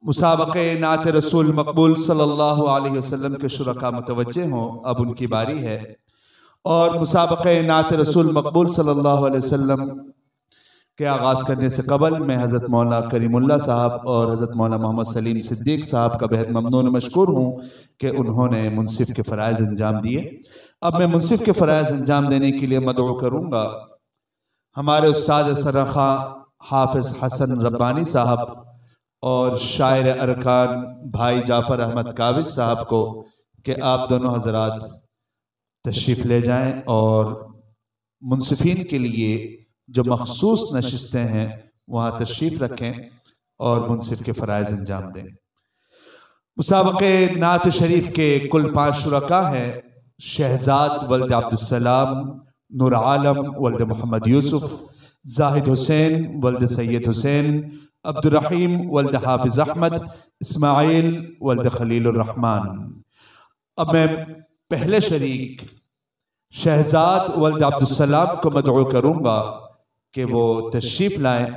मुसाबक़े नात रसूल मकबूल सल्लल्लाहु अलैहि वसल्लम के शुरका मुतवज्जे हों, अब उनकी बारी है। और मुसाबक़े नात रसूल मकबूल सल्लल्लाहु अलैहि वसल्लम के आगाज़ करने से कबल मैं हज़रत मौलाना करीमुल्लाह साहब और हज़रत मौलाना मोहम्मद सलीम सिद्दीक़ साहब का बेहद ममनून मशकूर हूँ कि उन्होंने मुनसिफ़ के फ़राइज़ अंजाम दिए। अब मैं मुनसिफ़ के फ़राइज़ अंजाम देने के लिए मदऊ करूँगा हमारे उस्ताद सरखा हाफ़िज़ हसन रब्बानी साहब और शायर अरकान भाई जाफ़र अहमद काविज साहब को कि आप दोनों हज़रात तशरीफ़ ले जाएं और मुनसिफ़ीन के लिए जो मखसूस नशिस्तें हैं वहाँ तशरीफ़ रखें और मुनसिफ़ के फ़राइज़ अंजाम दें। मुसाबक़े नात शरीफ के कुल 5 शुरका हैं। शहजाद वल्द अब्दुस्सलाम, नूर आलम वल्द मोहम्मद यूसुफ, जाहिद हुसैन वल्द सैयद हुसैन, अब्दुर्रहीम वल्द हाफिज अहमद, इस्माइल वल्द खलीलुर रहमान। अब मैं पहले शरीक शहजाद वल्द अब्दुस्सलाम को मदऊ करूँगा कि वो तशरीफ़ लाएं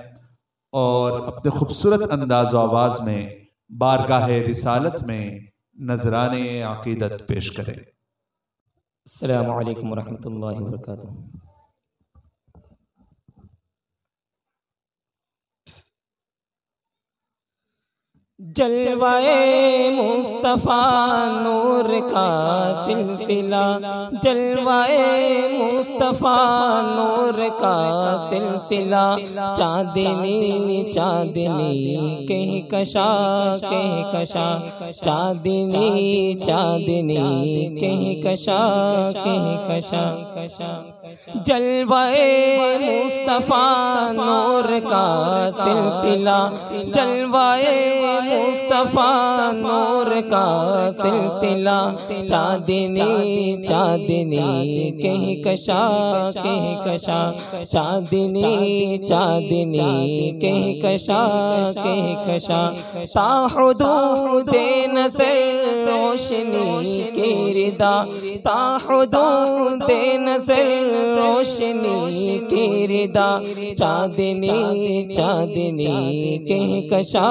और अपने खूबसूरत अंदाज़ व आवाज़ में बारगाह रिसालत में नजराने अक़ीदत पेश करें। अस्सलामु अलैकुम वरहमतुल्लाहि वबरकातुहू। जलवाए मुस्तफ़ा नूर का सिलसिला, जलवाए मुस्तफ़ा नूर का सिलसिला, चांदनी चांदनी कहीं कशा कहीं कशा, चांदनी चांदनी कहीं कशा कहीं कशा कशा, जलवाए मुस्तफ़ा नूर का सिलसिला, जलवाए मुस्तफ़ा नूर का सिलसिला, चांदनी चांदनी कहीं कशा कहीं कशा, चांदनी चांदनी कहीं कशा कहीं कशा, ताहुदूदे नज़र रोशनी की रिदा, ताहुदूदे नज़र रोशनी की रिदा, चांदनी चांदनी कहीं कशा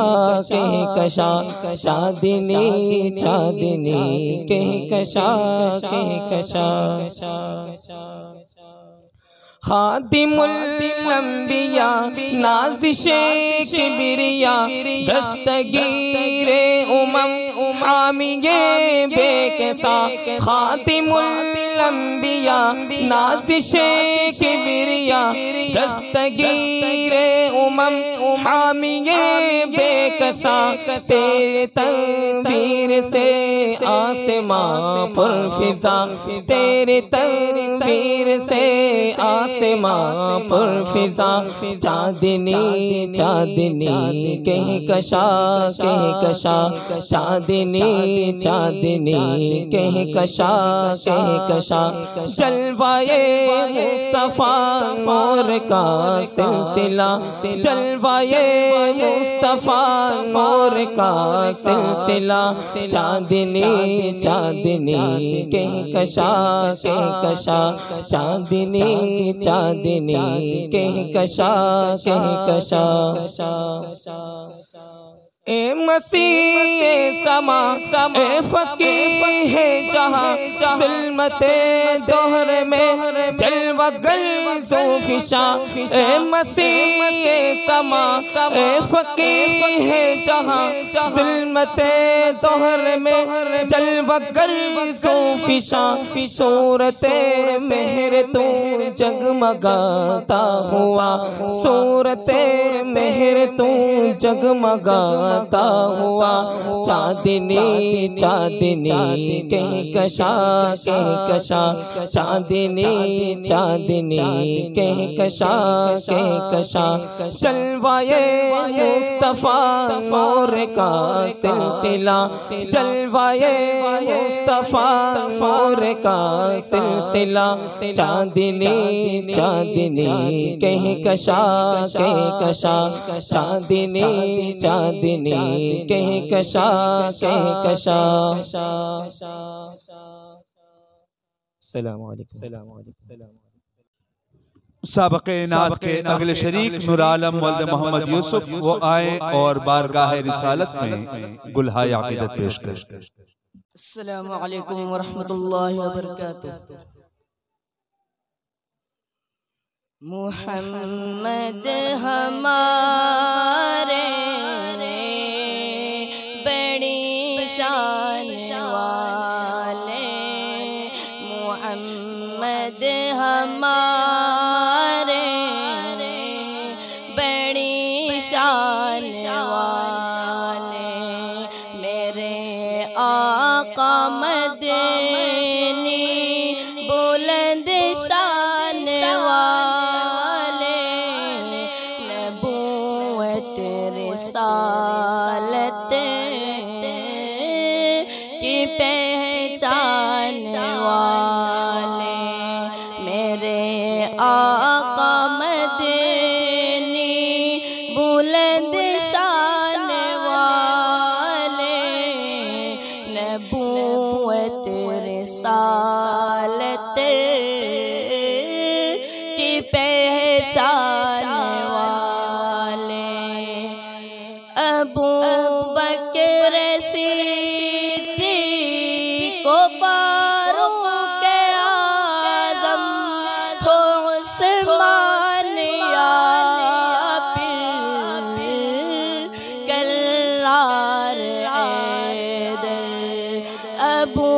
कहीं कशा, चांदनी चांदनी कहीं कशा कहीं कशा, खादिमुल अंबिया नाज़िशे किबरिया, दस्तगीरे उमम हामिये बेकसा, खातिमुल अंबिया नाज़िशे किबरिया, दस्तगीरे उमम हामिये बेकसा, तेरे तनवीर से आसमां पुरफ़िज़ा, तेरे तनवीर से आसमां पुरफ़िज़ा, चांदनी चांदनी कहीं कशा कहीं कशा, चांदनी चांदनी कहीं कशा कहीं कशा, जलवाए मुस्तफ़ा नूर का सिलसिला, जलवाए मुस्तफ़ा नूर का सिलसिला, चांदनी चांदनी कहीं कशा कहीं कशा, चांदनी चांदनी कहीं कशा कहीं कशा, ए मसीह समा ए फ़कीह है जहाँ, ज़ुल्मते दोहर में जलवा गर ज़ोफ़िशा, ए मसीह समा ए फ़कीह है जहाँ, ज़ुल्मते दोहर में जलवा गर ज़ोफ़िशा, सूरते मेहर तू जगमगाता हुआ, सूरते मेहर तू जगमगाता हुआ, चांदनी चांदनी कहीं कशा कहीं कशा, चांदनी चांदनी कहीं कशा कहीं कशा, जलवाए मुस्तफ़ा नूर का सिलसिला, जलवाए मुस्तफ़ा नूर का सिलसिला, चांदनी चांदनी कहीं कशा कहीं कशा, चांदनी चांदनी कहीं कशा कहीं कशा। सलाम अलैकुम। साबक़े नात के अगले शरीक नूर आलम वल्द मोहम्मद यूसुफ वो आए और बारगाह रिसालत में गुलहाए अक़ीदत पेश करें। अस्सलामु अलैकुम व रहमतुल्लाहि व बरकातुहू। मुहम्मद हमारे बड़ी शान वाले, मुहम्मद हमारे बड़ी शान वाले, मेरे आका मदनी बुलंद शान वाले, नबूवत रिसालत की पहचान वाले, मेरे आका मदनी बुलंद शान वाले, नबूवत रिसालत की पहचान वाले, अबू बकर सिद्दीक़ को फारूक़ आज़म हो उस्मान या पीर कर्रार हैदर, अबू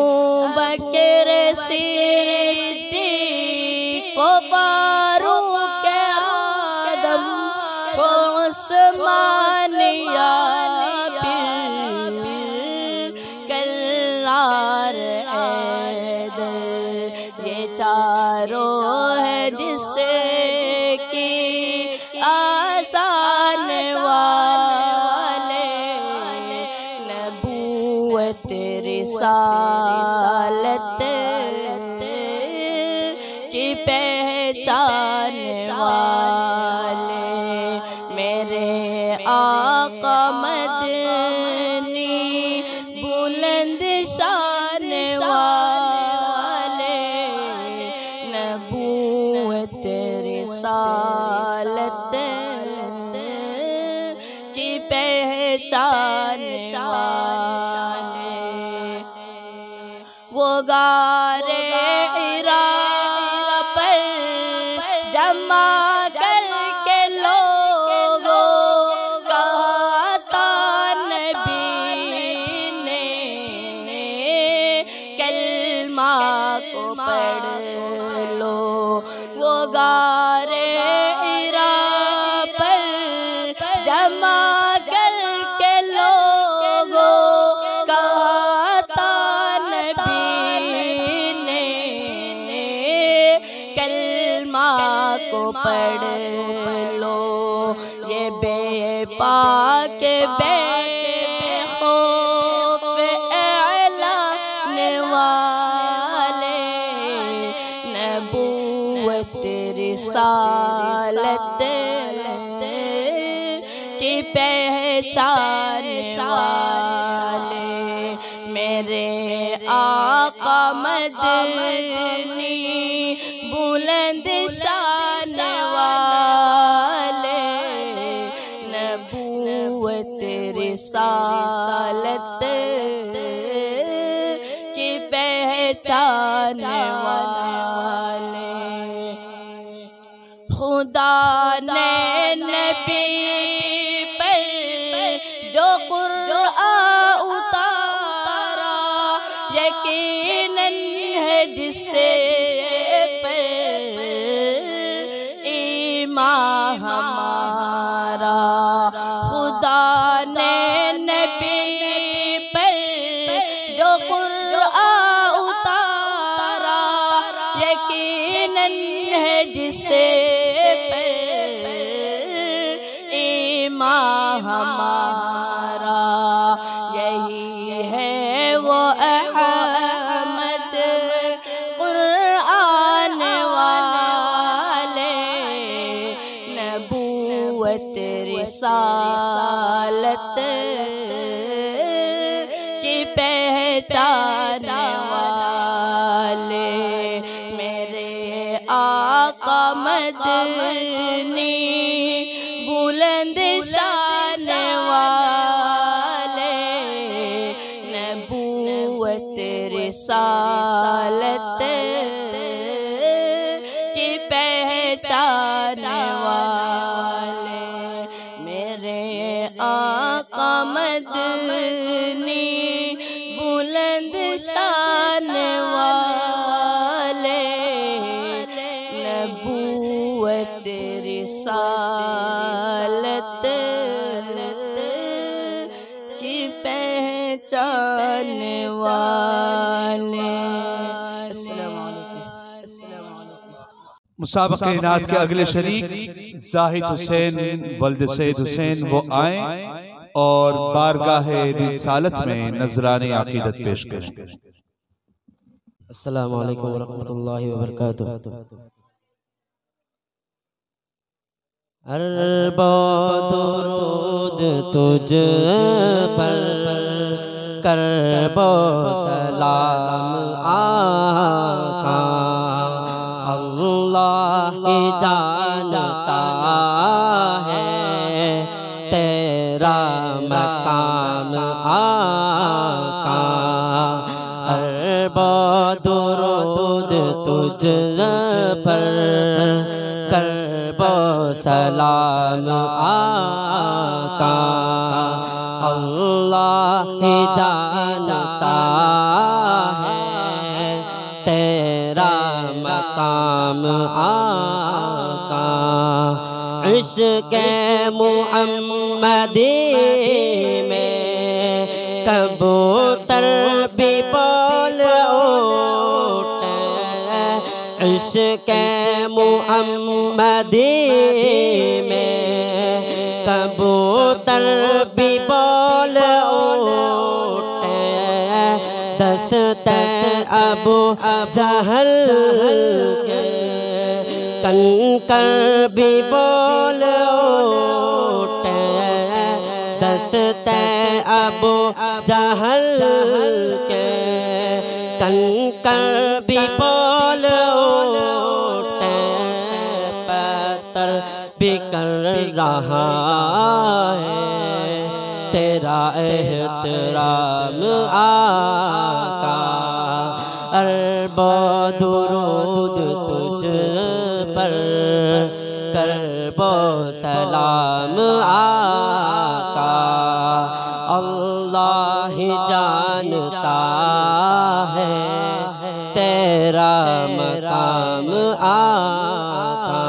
बकर सिद्दीक़ को फारूक़ आज़म हो उस्मान या पीर कर्रार हैदर, ये चारों है जिसकी आसान वाले, नबूवत रिसालत की पहचान वाले, मेरे आका मदनी बुलंद शान वाले, नबूवत रिसालत की पहचान वाले, वो गारे हिरा पर जमा करके लोगों कहा था नबी ने, कलमा को पढ़ लो, वो गारे हिरा पर जमा करके लोगों कहा था नबी ने, कलमा को पढ़ लो, ये बेपाक बेखौफ ऐलान वाले, नबूवत रिसालत की पहचान वाले, मेरे आका मदनी बुलंद शान वाले, नबूवत रिसालत की पहचान वाले, खुदा ने नबी पर जो कुरान उतारा, यकीनन है जिससे पर ईमान हमारा, खुदा ने नबी पर जो कुरान उतारा, यकीनन है जिससे ईमान हमारा, यही है वो अहमद कुरान वाले, नबूवत रिसालत की पहचान वाले, मेरे आका मदनी बुलंद शान वाले नबूवत रिसालत की पहचान वाले मेरे आका मदनी बुलंद शान वाले नबूवत रिसालत की पहचान वाले। मुसाबक़े नात के अगले शरीक जाहिद हुसैन वल्द सैयद हुसैन वो आए और बारगाह रिसालत में नजराने अकीदत पेश करें। अस्सलामु अलैकुम वरहमतुल्लाहि वबरकातुहू। अरबा दुरूद तुझ पर करबो सलाम आका अल्लाह ही जानता है तेरा मकाम आका। अरबा दुरूद तुझ पर करबो सलाम आका अल्लाह ही जानता है तेरा मकाम आका। इश्क़े मुहम्मदी में कबूतर भी बोल उठे। इश्क़े मुहम्मदी में कबूतर भी बोल उठे। दस्ते अबू जहल के कंकर भी बोल उठे। दस्ते अबू जहल के कंकर भी बोल उठे। पत्थर भी कर रहा है तेरा एहतराम आका। अरबा दुरूद तुझ पर करबो सलाम आका अल्लाह ही जानता है तेरा मकाम आका।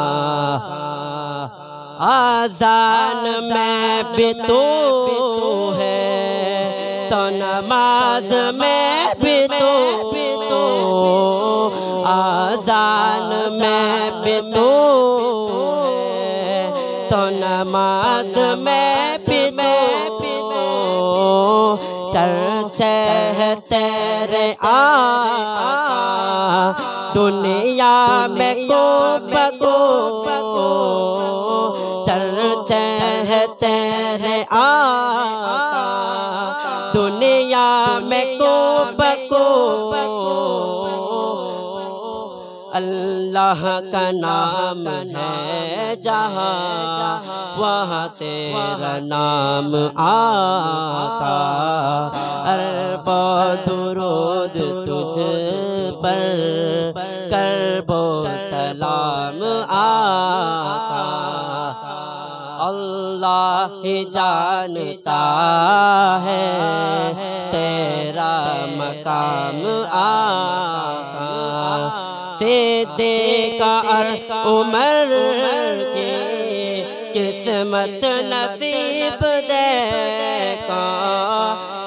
आज़ान में भी तू है तो नमाज में भी तू। आज़ान में भी तू है तो नमाज में भी तू। चर्चे है तेरे आका दुनिया में को बको। चर्चे है तेरे आका दुनिया में को बको। अल्लाह का नाम है जहाँ वहाँ तेरा नाम आका। अरबा दुरूद तुझ पर करबो सलाम आका अल्लाह ही जानता है तेरा मकाम आका। सिद्दीक़ और उमर की किस्मत नसीब देखा।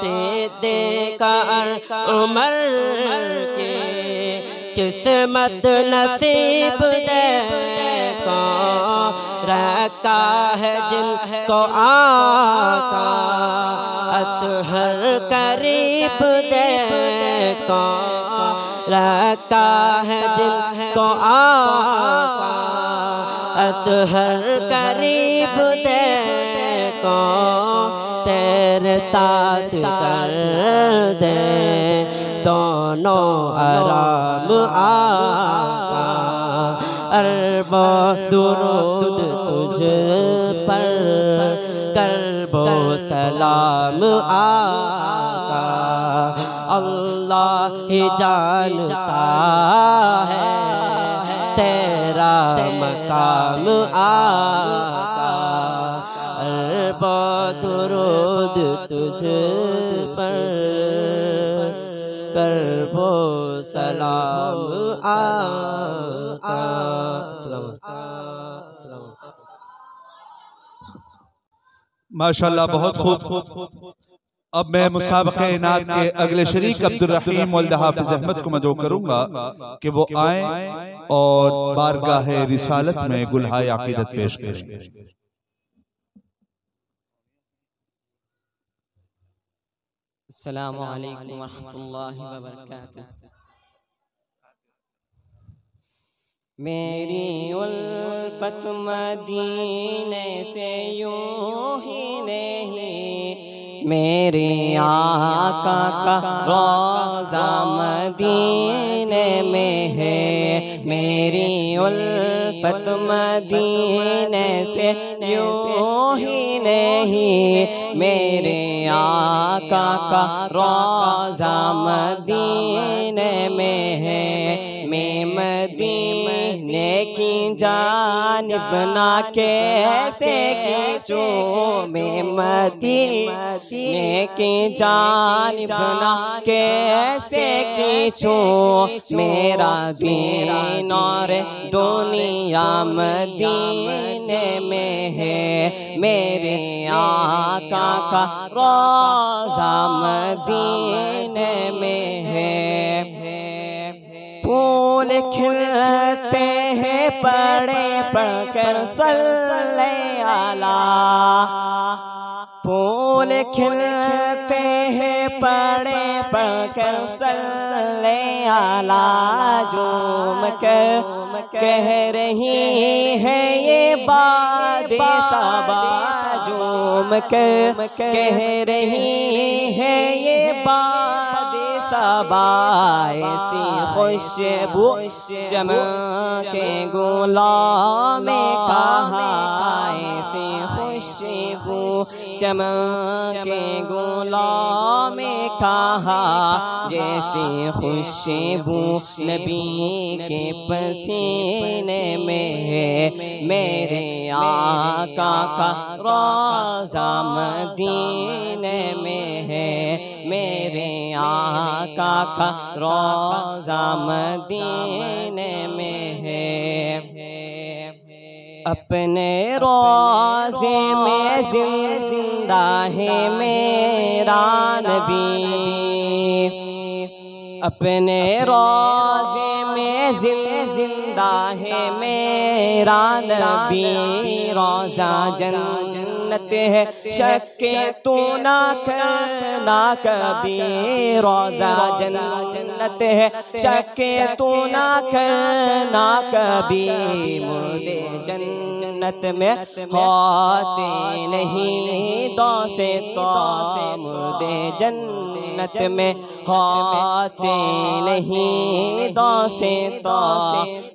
सिद्दीक़ और उमर की किस्मत नसीब देखा। रखा है जिनको आका अतहर करीब देखा। रखा है जिनको आका अतहर करीब देखो। तेरे साथ कर दे दोनों आराम आका। अरबो दुरूद तुझ पर, करबो सलाम आका। अल्लाह ही जानता है तेरा मकाम आका। अरबो दुरूद तुझ पर, करबो सलाम आका। माशाल्लाह, बहुत खूब। अब मैं मुसाबक़े नात के अगले शरीक अब्दुल रहीम वल्द हाफिज अहमद को मदऊ करूंगा कि वो आए और बारगाह रिसालत में गुलहाए अक़ीदत पेश करें। अस्सलामु अलैकुम वरहमतुल्लाहि वबरकातुहू। मेरी उल्फत मदीने से यूं ही नहीं, मेरे आका का रोज़ा मदीने में है। मेरी उल्फत मदीने से यूं ही नहीं, मेरे आका का रोज़ा मदीने में है। मैं मदीने की जानिब ना कैसे खींचूं, मैं मदीने की जानिब ना कैसे खींचूं। मेरा दीन और दुनिया मदीने में है। मेरे आका का रोज़ा मदीने में है। फूल खिलते हैं पड़े पढ़कर सल्ले अला, फूल खिलते हैं पड़े पढ़कर सल्ले अला। झूम कर कह रही है ये बादे सबा, झूम कर कह रही है ये बादे सबा। ऐसी खुशबू चमके गुलाम में कहा, ऐसी खुशबू चमके गुलाम में कहा। जैसे खुशबू नबी के पसीने में है। मेरे आका का रोज़ा मदीने में है। मेरे आका का रोज़ा मदीने में है। अपने रोज़े में जिंदा है मेरा नबी, अपने रोज़े में जिंदा है मेरा नबी। रोज़ा जन्नत है शक्के तू ना करना कभी, रोज़ा जन्नत है शक्के तू ना करना कभी। मुर्दे जन्नत में होते नहीं दो से तो, मुर्दे जन्नत में होते नहीं दो से तो।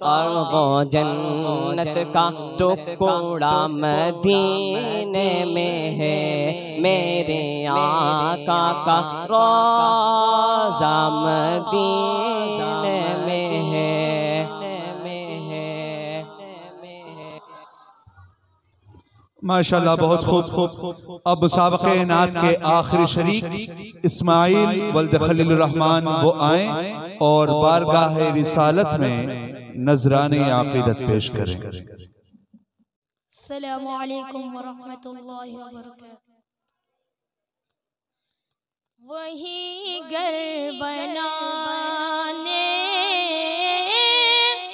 और वो जन्नत का टुकड़ा मदीने में है। मेरे आका का रोज़ा मदीने में है। माशाल्लाह, बहुत खूब। अब मुसाबक़े नात के आखिरी शरीक इस्माइल वल्द खलील रहमान वो आए और बारगाह रिसालत में नजराने अक़ीदत पेश करें। अस्सलामु अलैकुम वरहमतुल्लाहि वबरकातुहू। वही घर बनाने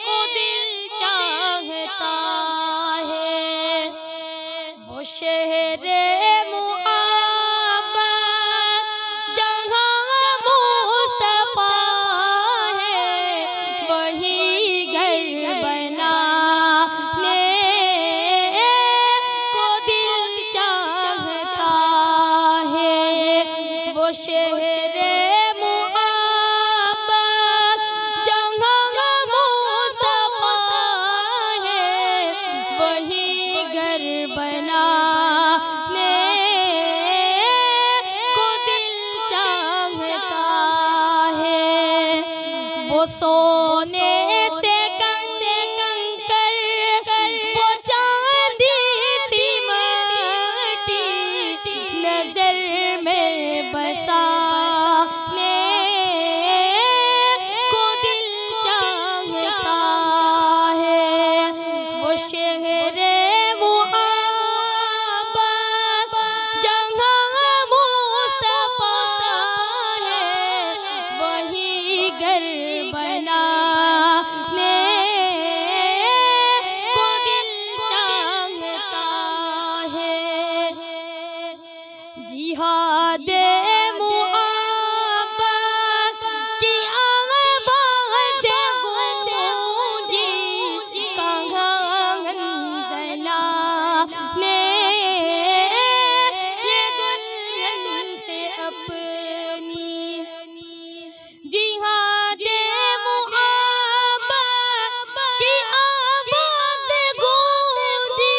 को दिल चाहता है, वो शहर वो सोने से कंकर वो चांदी सी माटी नजर में बसाने को दिल चाहता है। वो शहरे जिहादे मुहब्बत की आवाज़ गूंजी कंगना ने ये दुल्हन से अपनी। जिहादे मुहब्बत की आवाज़ गूंजी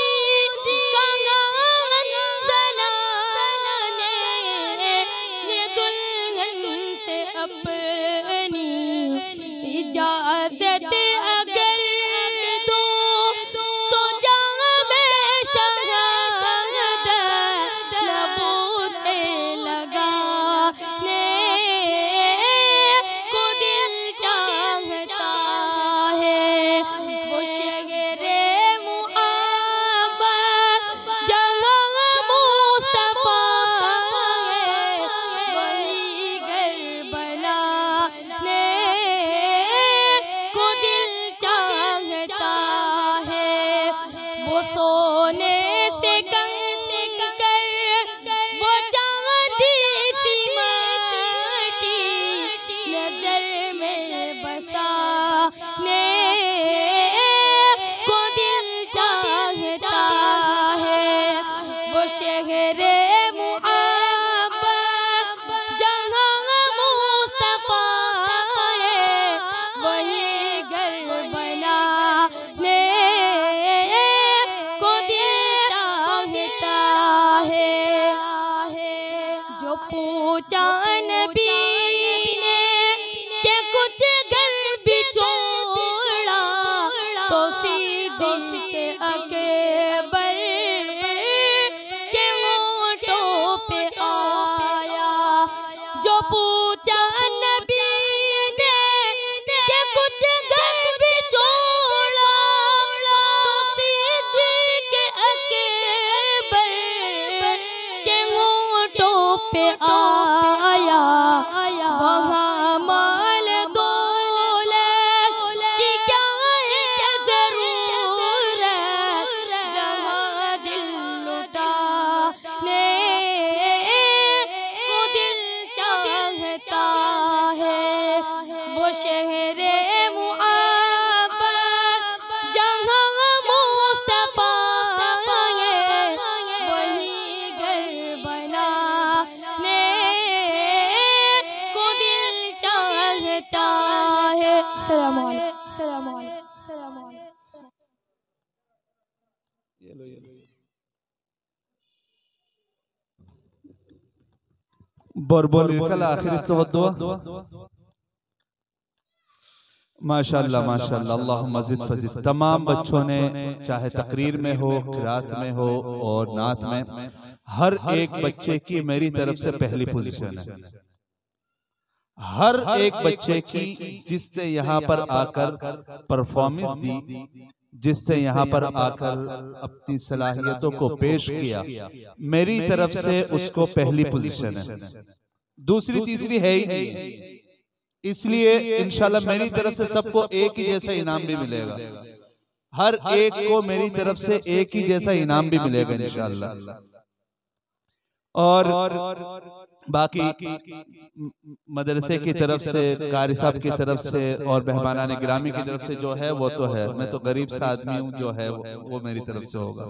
कंगना अपनी। इजाज़त अगर दो तो जामे शहादत लबों से लगाने को दिल चाहता है। वो शहरे मुहब्बत जहाँ मुस्तफा है वही घर बनाने को दिल चाहता है। वो सोने से कंकर वो चांदी सी माटी नजर में बसाने को दिल चाहता है। वो शहरे मुहब्बत जहाँ मुस्तफा है वही घर बनाने को दिल चाहता है। जो पूछा नबी ने कि कुछ घर भी छोड़ा तो सिद्दीक़ के अकबर के होठों पे आया। जो पूछा नबी ने कि कुछ घर भी छोड़ा तो सिद्दीक़ के अकबर के होठों पे आया। वहाँ माल दौलत की क्या है ज़रूरत जहाँ दिल लुटाने को दिल चाहता है। वो शहरे मुहब्बत जहाँ मुस्तफा है वही घर बनाने को दिल चाहता है। सलाम अलैकुम। बरबर कल आखिर तो माशाअल्लाह माशाअल्लाह अल्लाहुम्मा ज़िद फज़िद। तमाम बच्चों ने चाहे तकरीर में हो, क़िरात में हो और नात में, हर एक बच्चे की मेरी तरफ से पहली पोजीशन है। हर एक बच्चे की जिसने यहाँ पर आकर परफॉर्मेंस दी, जिसने यहाँ पर आकर अपनी सलाहियतों को पेश किया, मेरी तरफ से उसको पहली पोजीशन है। दूसरी तीसरी है ही नहीं। इसलिए इंशाल्लाह मेरी तरफ से सबको एक ही जैसा इनाम भी मिलेगा। हर एक को मेरी तरफ से एक ही जैसा इनाम भी मिलेगा इंशाल्लाह। और बाकी मदरसे की तरफ से, कारी साहब की तरफ से और मेहमानान गिरामी की तरफ से जो है वो तो है। मैं तो गरीब सा आदमी हूँ, जो है वो मेरी तरफ से होगा।